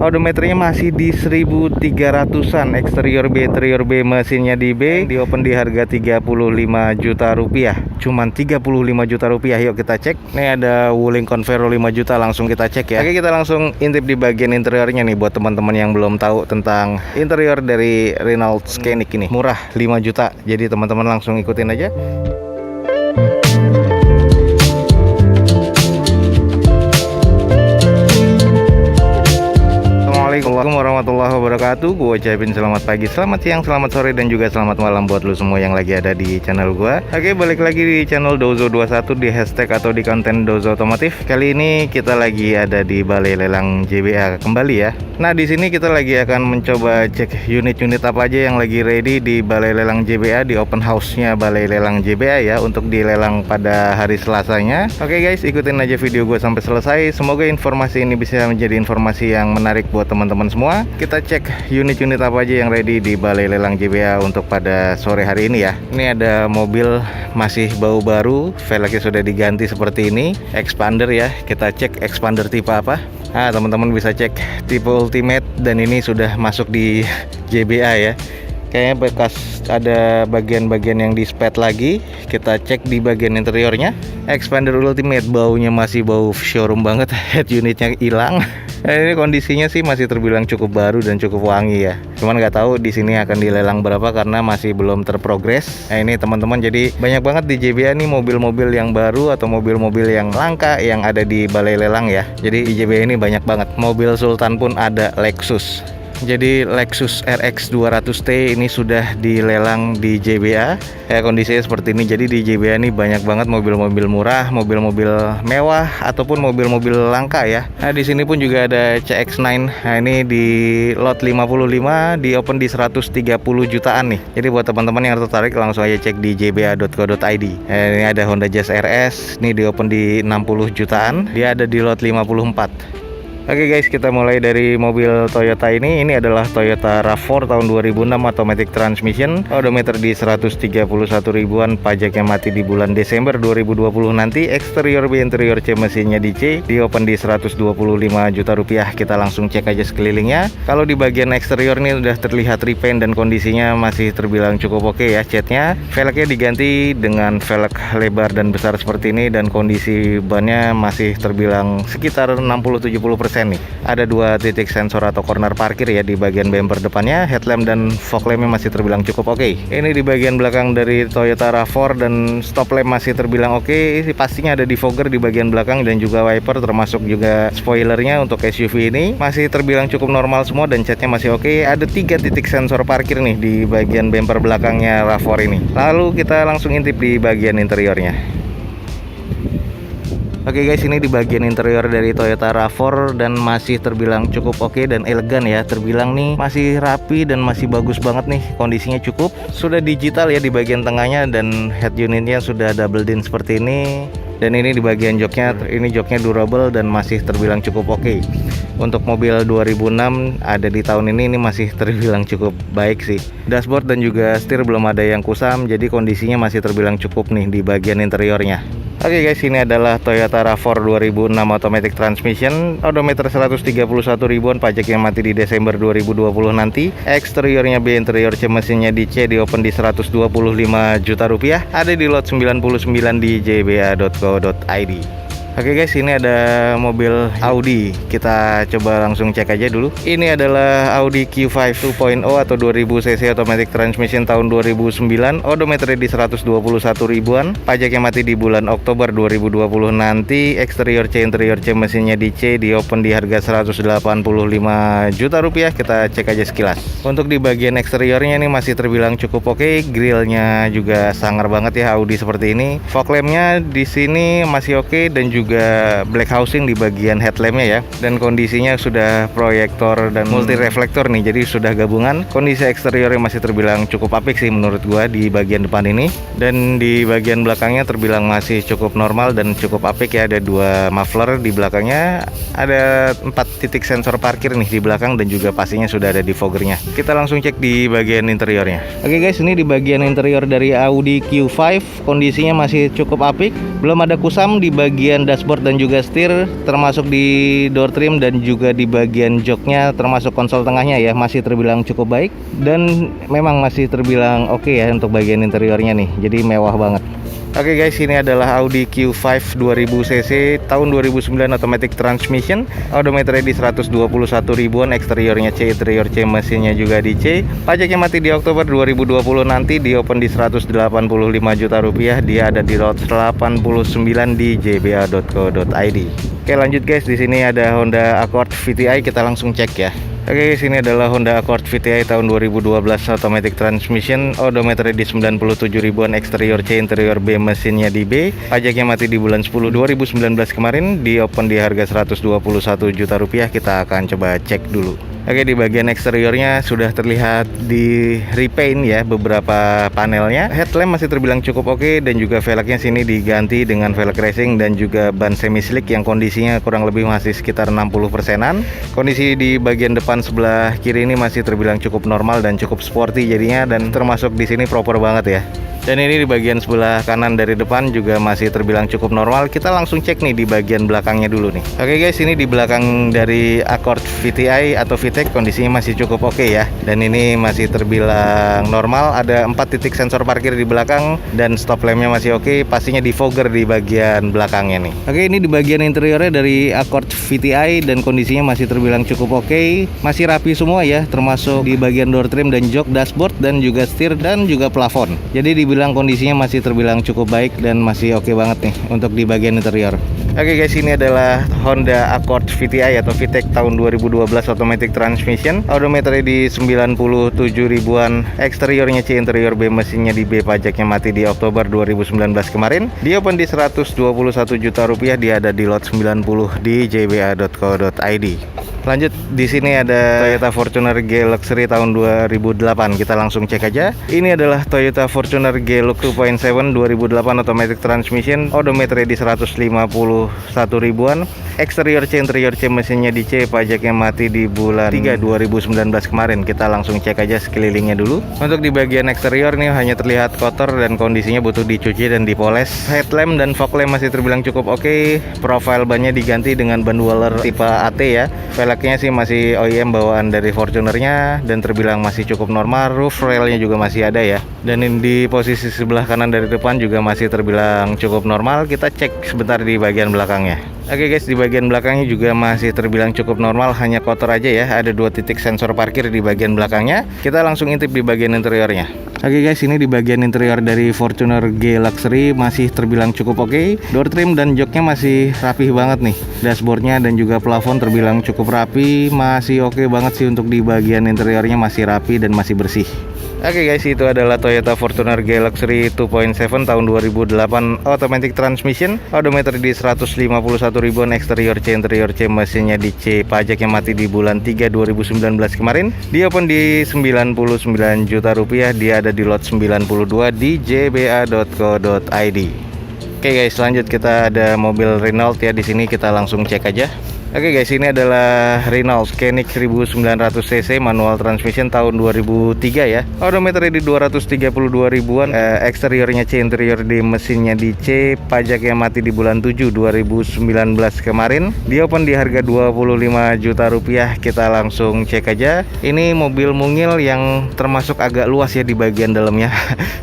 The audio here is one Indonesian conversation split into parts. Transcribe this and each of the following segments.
Odometernya masih di 1300-an, eksterior B, interior B, mesinnya di B, di open di harga 35 juta rupiah. Cuman 35 juta rupiah. Yuk kita cek. Ini ada Wuling Convero 5 juta, langsung kita cek ya. Oke, kita langsung intip di bagian interiornya nih buat teman-teman yang belum tahu tentang interior dari Renault Scenic ini. Murah 5 juta. Jadi teman-teman langsung ikutin aja. Assalamualaikum warahmatullahi wabarakatuh. Gue ucapin selamat pagi, selamat siang, selamat sore, dan juga selamat malam buat lu semua yang lagi ada di channel gue. Oke, balik lagi di channel Dozo21 di hashtag atau di konten Dozo Otomotif. Kali ini kita lagi ada di Balai Lelang JBA kembali ya. Nah, di sini kita lagi akan mencoba cek unit-unit apa aja yang lagi ready di Balai Lelang JBA, di open house-nya Balai Lelang JBA ya, untuk dilelang pada hari Selasanya. Oke guys, ikutin aja video gue sampai selesai. Semoga informasi ini bisa menjadi informasi yang menarik buat teman-teman semua. Kita cek unit-unit apa aja yang ready di Balai Lelang JBA untuk pada sore hari ini ya. Ini ada mobil masih bau baru, velgnya sudah diganti seperti ini, expander ya. Kita cek expander tipe apa. Nah, teman-teman bisa cek tipe Ultimate, dan ini sudah masuk di JBA ya. Kayaknya bekas ada bagian-bagian yang di spet lagi. Kita cek di bagian interiornya. Expander Ultimate, baunya masih bau showroom banget. Head unitnya hilang. Ini kondisinya sih masih terbilang cukup baru dan cukup wangi ya. Cuman nggak tahu di sini akan dilelang berapa karena masih belum terprogres. Nah, ini teman-teman, jadi banyak banget di JBA nih mobil-mobil yang baru atau mobil-mobil yang langka yang ada di Balai Lelang ya. Jadi di JBA ini banyak banget. Mobil Sultan pun ada, Lexus. Jadi Lexus RX 200T ini sudah dilelang di JBA. Ya, kondisinya seperti ini. Jadi di JBA ini banyak banget mobil-mobil murah, mobil-mobil mewah ataupun mobil-mobil langka ya. Nah, di sini pun juga ada CX-9. Nah, ini di lot 55 di open di 130 jutaan nih. Jadi buat teman-teman yang tertarik langsung aja cek di jba.co.id. Nah, ini ada Honda Jazz RS, ini di open di 60 jutaan. Dia ada di lot 54. Oke guys, kita mulai dari mobil Toyota ini. Ini adalah Toyota RAV4 tahun 2006, automatic transmission, odometer di 131 ribuan, pajaknya mati di bulan Desember 2020 nanti. Eksterior B, interior C, mesinnya di C, di open di 125 juta rupiah. Kita langsung cek aja sekelilingnya. Kalau di bagian eksterior ini udah terlihat repaint dan kondisinya masih terbilang cukup oke ya. Catnya, velgnya diganti dengan velg lebar dan besar seperti ini, dan kondisi bannya masih terbilang sekitar 60-70% nih. Ada 2 titik sensor atau corner parkir ya di bagian bumper depannya. Headlamp dan fog lampnya masih terbilang cukup oke. Ini di bagian belakang dari Toyota RAV4, dan stop lamp masih terbilang oke. Ini pastinya ada defogger di bagian belakang dan juga wiper, termasuk juga spoilernya untuk SUV ini masih terbilang cukup normal semua, dan catnya masih oke. Ada 3 titik sensor parkir nih di bagian bumper belakangnya RAV4 ini. Lalu kita langsung intip di bagian interiornya. Oke guys, ini di bagian interior dari Toyota RAV4 dan masih terbilang cukup oke dan elegan ya. Terbilang nih masih rapi dan masih bagus banget nih. Kondisinya cukup. Sudah digital ya di bagian tengahnya, dan head unitnya sudah double din seperti ini. Dan ini di bagian joknya, ini joknya durable dan masih terbilang cukup oke. Untuk mobil 2006 ada di tahun ini masih terbilang cukup baik sih. Dashboard dan juga setir belum ada yang kusam, jadi kondisinya masih terbilang cukup nih di bagian interiornya. Oke guys, ini adalah Toyota RAV4 2006 automatic transmission, odometer 131 ribuan, pajaknya mati di Desember 2020 nanti. Eksteriornya B, interior C, mesinnya di C, di open di 125 juta rupiah. Ada di lot 99 di jba.co.id. Oke guys, ini ada mobil Audi. Kita coba langsung cek aja dulu. Ini adalah Audi Q5 2.0 atau 2000 cc automatic transmission tahun 2009. Odometernya di 121 ribuan. Pajaknya mati di bulan Oktober 2020 nanti. Eksterior C, interior C, mesinnya di C, di open di harga 185 juta rupiah. Kita cek aja sekilas. Untuk di bagian eksteriornya ini masih terbilang cukup oke. Grillnya juga sangar banget ya Audi seperti ini. Fog lampnya di sini masih oke, dan juga black housing di bagian headlampnya ya, dan kondisinya sudah proyektor dan multi reflektor nih, jadi sudah gabungan. Kondisi eksteriornya masih terbilang cukup apik sih menurut gua di bagian depan ini, dan di bagian belakangnya terbilang masih cukup normal dan cukup apik ya. Ada 2 muffler di belakangnya, ada 4 titik sensor parkir nih di belakang, dan juga pastinya sudah ada defoggernya. Kita langsung cek di bagian interiornya. Oke guys, ini di bagian interior dari Audi Q5 kondisinya masih cukup apik, belum ada kusam di bagian dashboard dan juga setir, termasuk di door trim dan juga di bagian joknya, termasuk konsol tengahnya ya, masih terbilang cukup baik dan memang masih terbilang oke ya untuk bagian interiornya nih. Jadi mewah banget. Oke guys, ini adalah Audi Q5 2000 cc tahun 2009 automatic transmission, odometernya di 121 ribuan, eksteriornya C, interior C, mesinnya juga di C. Pajaknya mati di Oktober 2020 nanti, di open di 185 juta rupiah, dia ada di lot 89 di jba.co.id. Oke lanjut guys, di sini ada Honda Accord VTI, kita langsung cek ya. Oke, sini adalah Honda Accord VTI tahun 2012 automatic transmission, odometernya di 97 ribuan, eksterior C, interior B, mesinnya di B. Pajaknya mati di bulan 10 2019 kemarin, di open di harga 121 juta rupiah. Kita akan coba cek dulu. Oke, di bagian eksteriornya sudah terlihat di repaint ya beberapa panelnya. Headlamp masih terbilang cukup oke, dan juga velgnya sini diganti dengan velg racing dan juga ban semi slick yang kondisinya kurang lebih masih sekitar 60%-an. Kondisi di bagian depan sebelah kiri ini masih terbilang cukup normal dan cukup sporty jadinya, dan termasuk di sini proper banget ya. Dan ini di bagian sebelah kanan dari depan juga masih terbilang cukup normal. Kita langsung cek nih di bagian belakangnya dulu nih. Oke guys, ini di belakang dari Accord VTI atau VTEC kondisinya masih cukup oke ya. Dan ini masih terbilang normal. Ada 4 titik sensor parkir di belakang dan stop lampnya masih oke. Pastinya defogger di bagian belakangnya nih. Oke, ini di bagian interiornya dari Accord VTI dan kondisinya masih terbilang cukup oke. Masih rapi semua ya, termasuk di bagian door trim dan jok, dashboard dan juga setir dan juga plafon. Jadi dibilang kondisinya masih terbilang cukup baik dan masih oke banget nih untuk di bagian interior. Oke guys, ini adalah Honda Accord VTI atau VTEC tahun 2012 automatic transmission, odometernya di 97 ribuan, eksteriornya C, interior B, mesinnya di B. Pajaknya mati di Oktober 2019 kemarin, di open di 121 juta rupiah, dia ada di lot 90 di jba.co.id. Lanjut, di sini ada Toyota Fortuner G Luxury tahun 2008. Kita langsung cek aja. Ini adalah Toyota Fortuner G Lux 2.7 2008 automatic transmission, odometernya di 151 ribuan, eksterior C, interior C, mesinnya di C. Pajaknya mati di bulan 3 2019 kemarin. Kita langsung cek aja sekelilingnya dulu. Untuk di bagian eksterior nih hanya terlihat kotor dan kondisinya butuh dicuci dan dipoles. Headlamp dan fog lamp masih terbilang cukup oke. Profile bannya diganti dengan ban Waller tipe AT ya. Velgnya sih masih OEM bawaan dari Fortunernya dan terbilang masih cukup normal. Roof railnya juga masih ada ya. Dan di posisi sebelah kanan dari depan juga masih terbilang cukup normal. Kita cek sebentar di bagian belakangnya. Oke guys, di bagian belakangnya juga masih terbilang cukup normal, hanya kotor aja ya. Ada 2 titik sensor parkir di bagian belakangnya. Kita langsung intip di bagian interiornya. Oke guys, ini di bagian interior dari Fortuner G Luxury masih terbilang cukup oke. Door trim dan joknya masih rapih banget nih. Dashboardnya dan juga plafon terbilang cukup rapi, masih oke banget sih untuk di bagian interiornya, masih rapi dan masih bersih. Oke guys, itu adalah Toyota Fortuner G Luxury 2.7 tahun 2008 automatic transmission, odometer di 151 ribuan, eksterior C, interior C, mesinnya di C. Pajaknya mati di bulan 3 2019 kemarin, di open di 99 juta rupiah, dia ada di lot 92 di jba.co.id. Oke guys, lanjut kita ada mobil Renault ya. Di sini kita langsung cek aja. Oke guys, ini adalah Renault Scenic 1900 cc manual transmission tahun 2003 ya. Odometernya di 232 ribuan, eksteriornya C, interior D, mesinnya di C. Pajaknya mati di bulan 7 2019 kemarin, di open di harga 25 juta rupiah. Kita langsung cek aja. Ini mobil mungil yang termasuk agak luas ya di bagian dalamnya.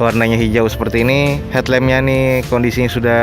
Warnanya hijau seperti ini. Headlampnya nih kondisinya sudah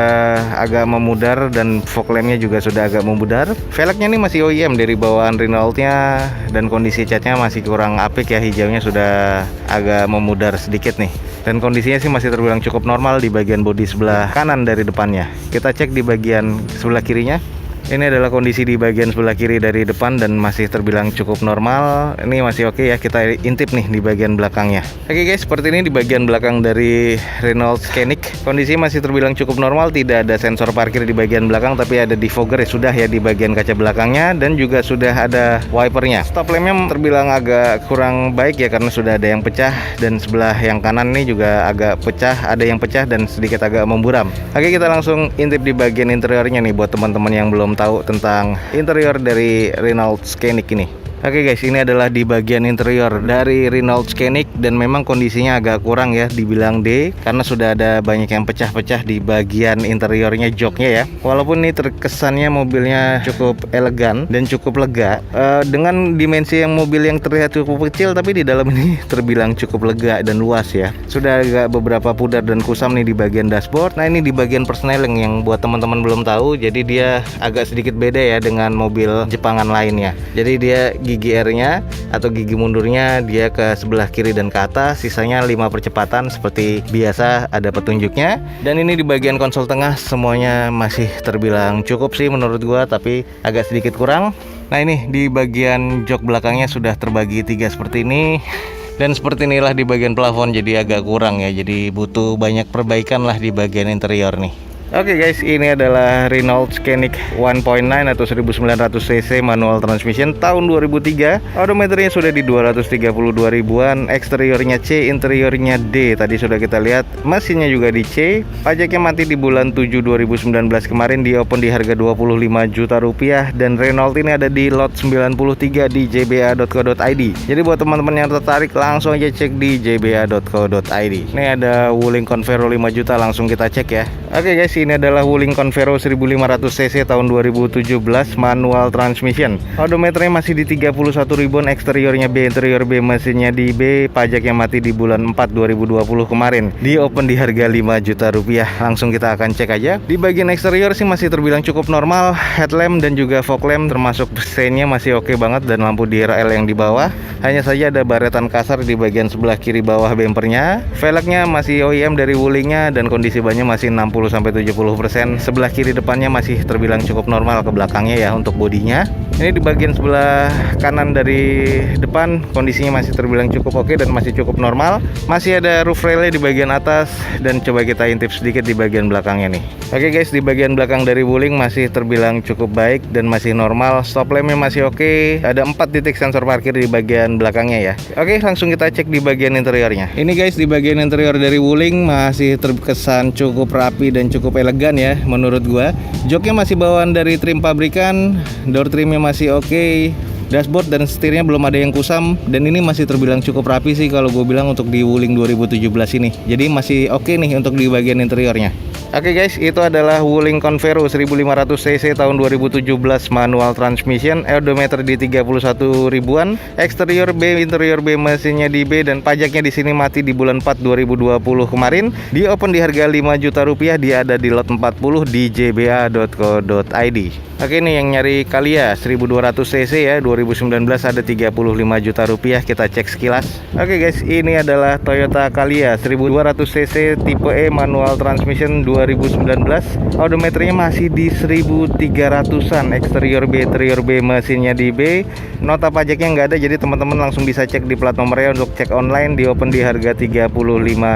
agak memudar dan fog lampnya juga sudah agak memudar. Velgnya ini masih OEM dari bawaan Renault-nya dan kondisi catnya masih kurang apik ya, hijaunya sudah agak memudar sedikit nih. Dan kondisinya sih masih terbilang cukup normal di bagian bodi sebelah kanan dari depannya. Kita cek di bagian sebelah kirinya. Ini adalah kondisi di bagian sebelah kiri dari depan dan masih terbilang cukup normal. Ini masih oke ya, kita intip nih di bagian belakangnya. Oke guys, seperti ini di bagian belakang dari Renault Scenic. Kondisi masih terbilang cukup normal, tidak ada sensor parkir di bagian belakang, tapi ada defogger ya, sudah ya di bagian kaca belakangnya, dan juga sudah ada wipernya. Stop lampnya terbilang agak kurang baik ya karena sudah ada yang pecah, dan sebelah yang kanan ini juga agak pecah, ada yang pecah dan sedikit agak memburam. Oke, kita langsung intip di bagian interiornya nih buat teman-teman yang belum tahu tentang interior dari Renault Scenic ini. Oke guys, ini adalah di bagian interior dari Renault Scenic dan memang kondisinya agak kurang ya, dibilang D karena sudah ada banyak yang pecah-pecah di bagian interiornya, joknya ya. Walaupun ini terkesannya mobilnya cukup elegan dan cukup lega dengan dimensi yang mobil yang terlihat cukup kecil, tapi di dalam ini terbilang cukup lega dan luas ya. Sudah agak beberapa pudar dan kusam nih di bagian dashboard. Nah, ini di bagian persneling yang buat teman-teman belum tahu, jadi dia agak sedikit beda ya dengan mobil Jepangan lainnya. Jadi dia gigi R-nya atau gigi mundurnya dia ke sebelah kiri dan ke atas, sisanya 5 percepatan seperti biasa ada petunjuknya. Dan ini di bagian konsol tengah semuanya masih terbilang cukup sih menurut gua, tapi agak sedikit kurang. Nah, ini di bagian jok belakangnya sudah terbagi 3 seperti ini. Dan seperti inilah di bagian plafon, jadi agak kurang ya, jadi butuh banyak perbaikan lah di bagian interior nih. Oke guys, ini adalah Renault Scenic 1.9 atau 1900 cc manual transmission tahun 2003. Odometernya sudah di 232 ribuan, eksteriornya C, interiornya D. Tadi sudah kita lihat, mesinnya juga di C. Pajaknya mati di bulan 7 2019 kemarin, di open di harga 25 juta rupiah. Dan Renault ini ada di lot 93 di jba.co.id. Jadi buat teman-teman yang tertarik langsung aja cek di jba.co.id. Ini ada Wuling Convero 5 juta, langsung kita cek ya. Oke guys, ini adalah Wuling Convero 1500 cc tahun 2017 manual transmission. Odometernya masih di 31 ribuan, eksteriornya B, interior B, mesinnya di B. Pajaknya mati di bulan 4 2020 kemarin, di open di harga 5 juta rupiah. Langsung kita akan cek aja. Di bagian eksterior sih masih terbilang cukup normal. Headlamp dan juga fog lamp termasuk seinnya masih oke banget, dan lampu DRL yang di bawah. Hanya saja ada baretan kasar di bagian sebelah kiri bawah bempernya. Velgnya masih OEM dari Wulingnya dan kondisi bannya masih 60-70%. Sebelah kiri depannya masih terbilang cukup normal, ke belakangnya ya untuk bodinya. Ini di bagian sebelah kanan dari depan kondisinya masih terbilang cukup oke dan masih cukup normal. Masih ada roof railnya di bagian atas, dan coba kita intip sedikit di bagian belakangnya nih. Oke guys, di bagian belakang dari Wuling masih terbilang cukup baik dan masih normal. Stop lampnya masih oke. Ada 4 titik sensor parkir di bagian belakangnya ya. Oke, langsung kita cek di bagian interiornya. Ini guys, di bagian interior dari Wuling masih terkesan cukup rapi dan cukup elegan ya menurut gua. Joknya masih bawaan dari trim pabrikan, door trimnya masih oke. Dashboard dan setirnya belum ada yang kusam, dan ini masih terbilang cukup rapi sih kalau gue bilang untuk di Wuling 2017 ini. Jadi masih oke nih untuk di bagian interiornya. Oke guys, itu adalah Wuling Convero 1500 cc tahun 2017 manual transmission. Odometer di 31 ribuan, eksterior B, interior B, mesinnya di B, dan pajaknya di sini mati di bulan 4 2020 kemarin. Di open di harga 5 juta rupiah, dia ada di lot 40 di jba.co.id. Oke, nih yang nyari Calya 1200 cc ya, 2019 ada 35 juta rupiah. Kita cek sekilas. Oke guys, ini adalah Toyota Calya 1200 cc tipe E manual transmission 2019. Odometernya masih di 1300-an, eksterior B, interior B, mesinnya di B. Nota pajaknya nggak ada, jadi teman-teman langsung bisa cek di plat nomornya untuk cek online. Di open di harga 35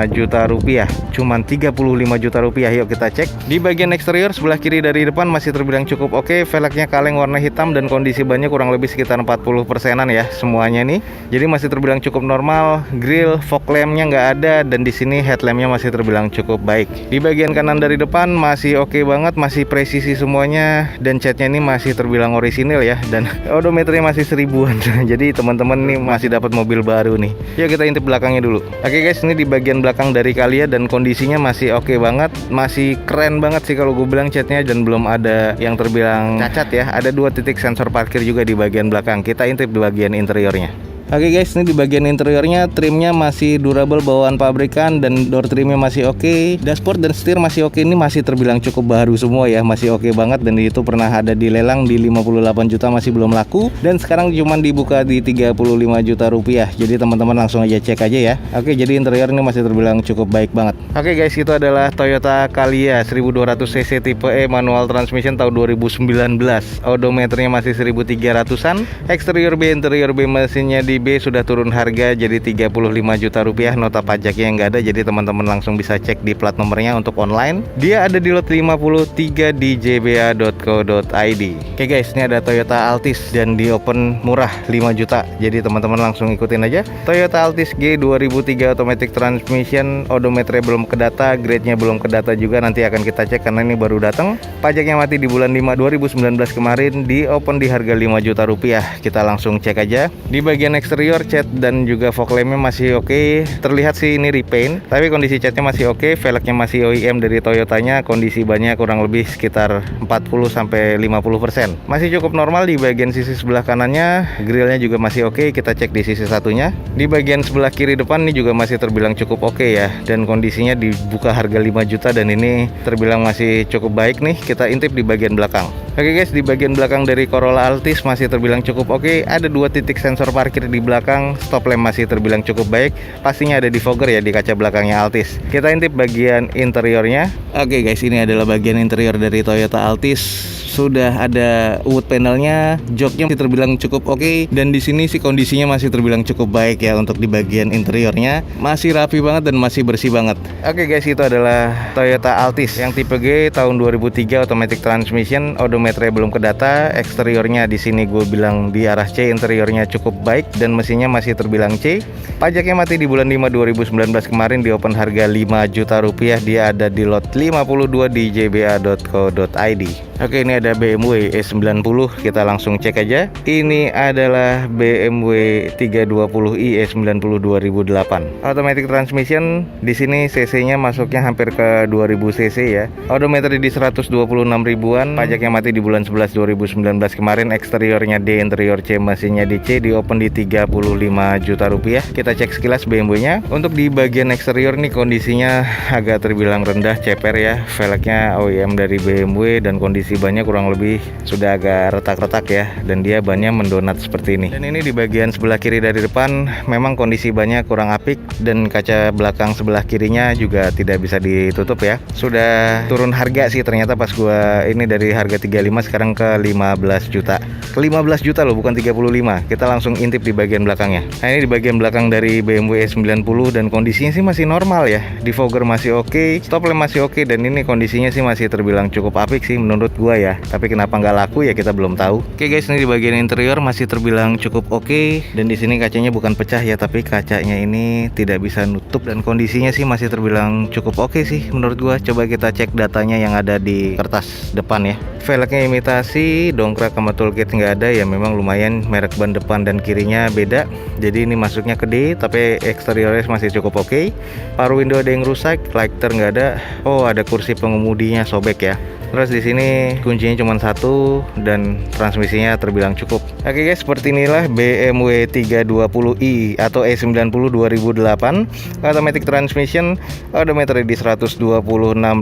juta rupiah, cuman 35 juta rupiah. Yuk kita cek. Di bagian eksterior sebelah kiri dari depan masih terbilang cukup oke. Velgnya kaleng warna hitam dan kondisi bannya kurang lebih sekitar 40%-an ya semuanya nih. Jadi masih terbilang cukup normal. Grill, fog lampnya nggak ada, dan di sini headlampnya masih terbilang cukup baik. Di bagian kanan dari depan masih oke banget, masih presisi semuanya, dan catnya ini masih terbilang orisinil ya, dan odometernya masih 1000-an. Jadi teman-teman nih masih dapat mobil baru nih. Yuk kita intip belakangnya dulu. Oke guys, ini di bagian belakang dari Calya dan kondisinya masih oke banget, masih keren banget sih kalau gue bilang catnya, dan belum ada yang terbilang cacat ya. Ada 2 titik sensor parkir juga di bagian belakang. Kita intip di bagian interiornya. Oke guys, ini di bagian interiornya trimnya masih durable bawaan pabrikan, dan door trimnya masih oke. Dashboard dan setir masih oke. Ini masih terbilang cukup baru semua ya, masih oke banget, dan itu pernah ada di lelang di 58 juta, masih belum laku, dan sekarang cuma dibuka di 35 juta rupiah. Jadi teman-teman langsung aja cek aja ya. Oke, jadi interior ini masih terbilang cukup baik banget. Oke guys, itu adalah Toyota Calya 1200 cc tipe E manual transmission tahun 2019. Odometernya masih 1300-an, eksterior B, interior B, mesinnya di B sudah turun harga jadi 35 juta rupiah, nota pajaknya yang nggak ada, jadi teman-teman langsung bisa cek di plat nomornya untuk online. Dia ada di lot 53 di jba.co.id. Oke guys, ini ada Toyota Altis dan di open murah 5 juta, jadi teman-teman langsung ikutin aja. Toyota Altis G 2003 automatic transmission, odometer belum kedata, grade-nya belum kedata juga, nanti akan kita cek karena ini baru datang. Pajaknya mati di bulan 5 2019 kemarin, di open di harga 5 juta rupiah. Kita langsung cek aja. Di bagian eksterior cat dan juga fog lampnya masih oke. Terlihat sih ini repaint, tapi kondisi catnya masih oke. Velgnya masih OEM dari Toyotanya, kondisi bannya kurang lebih sekitar 40-50%. Masih cukup normal. Di bagian sisi sebelah kanannya, grillnya juga masih oke. Kita cek di sisi satunya. Di bagian sebelah kiri depan ini juga masih terbilang cukup oke ya, dan kondisinya dibuka harga 5 juta dan ini terbilang masih cukup baik nih. Kita intip di bagian belakang. Oke guys, di bagian belakang dari Corolla Altis masih terbilang cukup oke. Ada 2 titik sensor parkir di belakang, stop lamp masih terbilang cukup baik. Pastinya ada defogger ya di kaca belakangnya Altis. Kita intip bagian interiornya. Oke guys, ini adalah bagian interior dari Toyota Altis. Sudah ada wood panelnya, joknya masih terbilang cukup oke, dan di sini sih kondisinya masih terbilang cukup baik ya. Untuk di bagian interiornya masih rapi banget dan masih bersih banget. Oke guys, itu adalah Toyota Altis yang tipe G tahun 2003 automatic transmission, odometer belum kedata. Eksteriornya di sini gue bilang di arah C, interiornya cukup baik dan mesinnya masih terbilang C. Pajaknya mati di bulan 5 2019 kemarin, di open harga 5 juta rupiah. Dia ada di lot 52 di jba.co.id. Oke, ini ada BMW E90, kita langsung cek aja. Ini adalah BMW 320i E90 2008. Automatic transmission, di sini cc-nya masuknya hampir ke 2000 cc ya. Odometer di 126 ribuan, pajaknya mati di bulan 11 2019 kemarin. Eksteriornya D, interior C, mesinnya di C, di open di 35 juta rupiah. Kita cek sekilas BMW-nya. Untuk di bagian eksterior nih kondisinya agak terbilang rendah, ceper ya. Velgnya OEM dari BMW dan kondisi bannya kurang lebih sudah agak retak-retak ya, dan dia bannya mendonat seperti ini. Dan ini di bagian sebelah kiri dari depan memang kondisi bannya kurang apik, dan kaca belakang sebelah kirinya juga tidak bisa ditutup ya. Sudah turun harga sih ternyata pas gua ini dari harga 35 sekarang ke 15 juta. Ke 15 juta loh, bukan 35. Kita langsung intip di bagian belakangnya. Nah, ini di bagian belakang dari BMW E90 dan kondisinya sih masih normal ya. Defogger masih oke, stop lamp masih oke, dan ini kondisinya sih masih terbilang cukup apik sih menurut gua ya. Tapi kenapa nggak laku ya kita belum tahu. Oke guys, ini di bagian interior masih terbilang cukup oke, dan di sini kacanya bukan pecah ya, tapi kacanya ini tidak bisa nutup, dan kondisinya sih masih terbilang cukup oke sih menurut gua. Coba kita cek datanya yang ada di kertas depan ya. Velgnya imitasi, dongkrak sama toolkit nggak ada ya, memang lumayan. Merek ban depan dan kirinya beda, jadi ini masuknya ke D, tapi eksteriornya masih cukup oke. Power window ada yang rusak, lighter nggak ada. Oh, ada kursi pengemudinya sobek ya. Terus di sini kuncinya cuma satu dan transmisinya terbilang cukup. Oke guys, seperti inilah BMW 320i atau E90 2008 automatic transmission, odometer di 126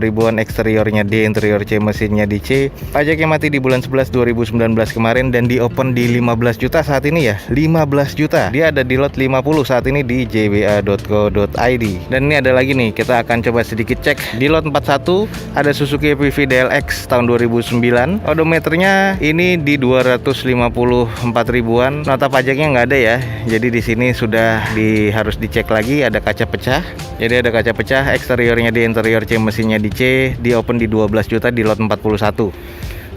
ribuan, eksteriornya D, interior C, mesinnya di C. Pajaknya mati di bulan 11 2019 kemarin, dan di open di 15 juta saat ini ya. 15 juta. Dia ada di lot 50 saat ini di jba.co.id. Dan ini ada lagi nih, kita akan coba sedikit cek. Di lot 41 ada Suzuki PV DLX tahun 2009. Odometernya ini di 254 ribuan. Nota pajaknya nggak ada ya. Jadi di sini sudah harus dicek lagi, ada kaca pecah. Jadi ada kaca pecah, eksteriornya di, interior C, mesinnya di C, di open di 12 juta di lot 41.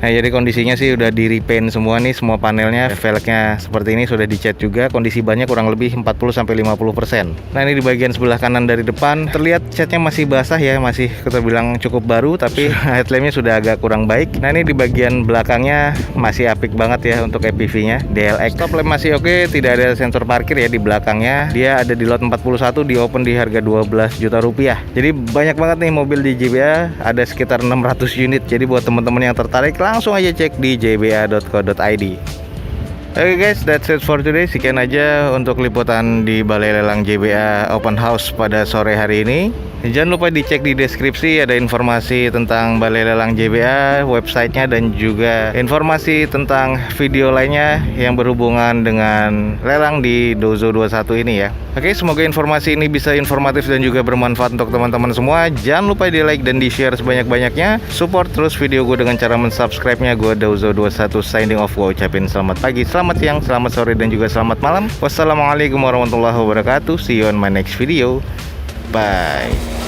Nah, jadi kondisinya sih udah di repaint semua nih, semua panelnya. Velgnya seperti ini sudah dicat juga. Kondisi bannya kurang lebih 40-50%. Nah, ini di bagian sebelah kanan dari depan terlihat catnya masih basah ya, masih terbilang cukup baru, tapi headlampnya sudah agak kurang baik. Nah, ini di bagian belakangnya masih apik banget ya untuk EPV-nya DLX. Stop lamp masih oke, tidak ada sensor parkir ya di belakangnya. Dia ada di lot 41, di open di harga 12 juta rupiah. Jadi banyak banget nih mobil di JBA, ada sekitar 600 unit. Jadi buat teman-teman yang tertarik, langsung aja cek di jba.co.id. Oke guys, that's it for today. Sekian aja untuk liputan di Balai Lelang JBA Open House pada sore hari ini. Jangan lupa dicek di deskripsi, ada informasi tentang Balai Lelang JBA, websitenya, dan juga informasi tentang video lainnya yang berhubungan dengan lelang di Dozo 21 ini ya. Oke, semoga informasi ini bisa informatif dan juga bermanfaat untuk teman-teman semua. Jangan lupa di like dan di share sebanyak-banyaknya. Support terus video gue dengan cara mensubscribe-nya. Gue Dozo 21 signing off. Gue ucapin selamat pagi, selamat selamat siang, selamat sore, dan juga selamat malam. Wassalamualaikum warahmatullahi wabarakatuh. See you on my next video. Bye.